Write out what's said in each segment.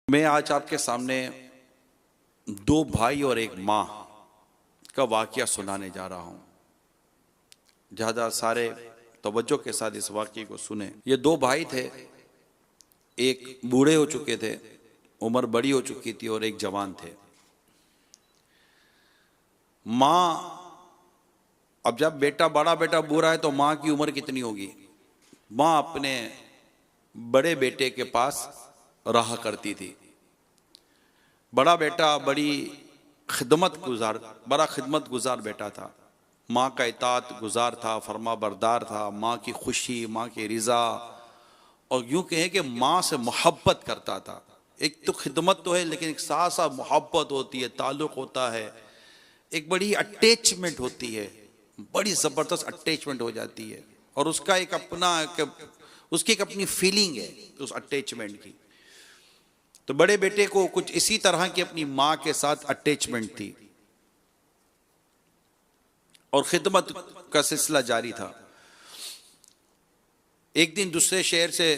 मैं आज आपके सामने दो भाई और एक माँ का वाकया सुनाने जा रहा हूँ। ज़्यादा सारे तवज्जो के साथ इस वाकये को सुने। ये दो भाई थे, एक बूढ़े हो चुके थे, उम्र बड़ी हो चुकी थी, और एक जवान थे। माँ, अब जब बड़ा बेटा बूढ़ा है तो माँ की उम्र कितनी होगी? माँ अपने बड़े बेटे के पास रहा करती थी। बड़ा बेटा बड़ा खिदमत गुजार बेटा था। माँ का इताअत गुजार था, फरमा बरदार था, माँ की खुशी, माँ की रिज़ा, और यूं कहें कि माँ से मोहब्बत करता था। एक तो खिदमत तो है, लेकिन एक साथ साथ मोहब्बत होती है, ताल्लुक़ होता है, एक बड़ी अटैचमेंट होती है, बड़ी ज़बरदस्त अटैचमेंट हो जाती है। और उसका उसकी एक अपनी फीलिंग है उस अटैचमेंट की। तो बड़े बेटे को कुछ इसी तरह की अपनी माँ के साथ अटैचमेंट थी और खिदमत का सिलसिला जारी था। एक दिन दूसरे शहर से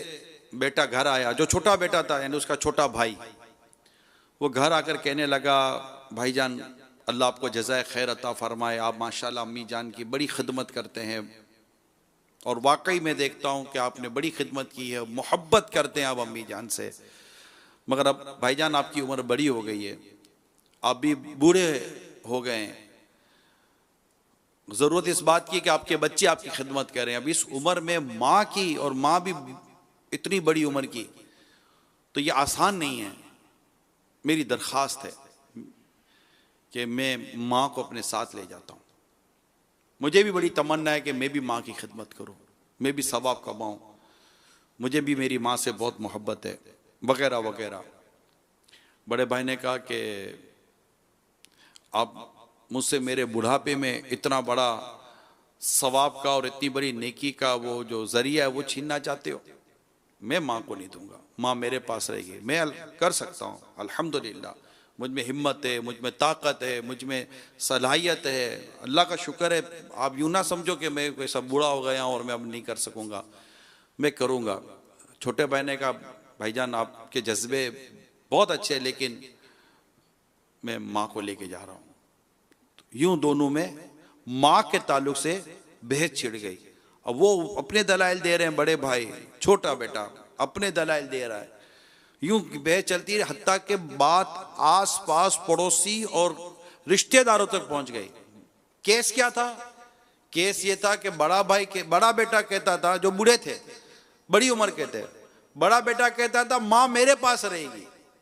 बेटा घर आया, जो छोटा बेटा था यानी उसका छोटा भाई। वो घर आकर कहने लगा, भाईजान अल्लाह आपको जज़ाए खैर अता फरमाए, आप माशाल्लाह अम्मी जान की बड़ी खिदमत करते हैं, और वाकई में देखता हूँ कि आपने बड़ी खिदमत की है, मोहब्बत करते हैं आप अम्मी जान से। मगर अब भाईजान आपकी उम्र बड़ी हो गई है, आप भी बूढ़े हो गए हैं, ज़रूरत इस बात की कि आपके बच्चे आपकी खिदमत करें। अब इस उम्र में माँ की, और माँ भी इतनी बड़ी उम्र की, तो ये आसान नहीं है। मेरी दरख्वास्त है कि मैं माँ को अपने साथ ले जाता हूँ। मुझे भी बड़ी तमन्ना है कि मैं भी माँ की खिदमत करूँ, मैं भी सवाब कमाऊँ, मुझे भी मेरी माँ से बहुत मोहब्बत है, वगैरह वगैरह। बड़े भाई ने कहा कि आप मुझसे मेरे बुढ़ापे में इतना बड़ा सवाब का और इतनी बड़ी नेकी का वो जो जरिया है वो छीनना चाहते हो? मैं माँ को नहीं दूंगा, माँ मेरे पास रहेगी, मैं कर सकता हूँ। अल्हम्दुलिल्लाह मुझ में हिम्मत है, मुझ में ताकत है, मुझ में सलाहियत है, अल्लाह का शुक्र है। आप यूँ ना समझो कि मैं ऐसा बूढ़ा हो गया और मैं अब नहीं कर सकूँगा, मैं करूँगा। छोटे भाई ने कहा, भाईजान आपके जज्बे बहुत अच्छे हैं, लेकिन मैं माँ को लेके जा रहा हूँ। यूं दोनों में माँ के ताल्लुक से बहस छिड़ गई। अब वो अपने दलाइल दे रहे हैं, बड़े भाई, छोटा बेटा अपने दलाइल दे रहा है, यूं बहस चलती है, हत्ता के बात आस पास पड़ोसी और रिश्तेदारों तक पहुंच गई। केस क्या था? केस ये था कि बड़ा बेटा कहता था, जो बूढ़े थे, बड़ी उम्र के थे, बड़ा बेटा कहता था माँ मेरे पास रहेगी,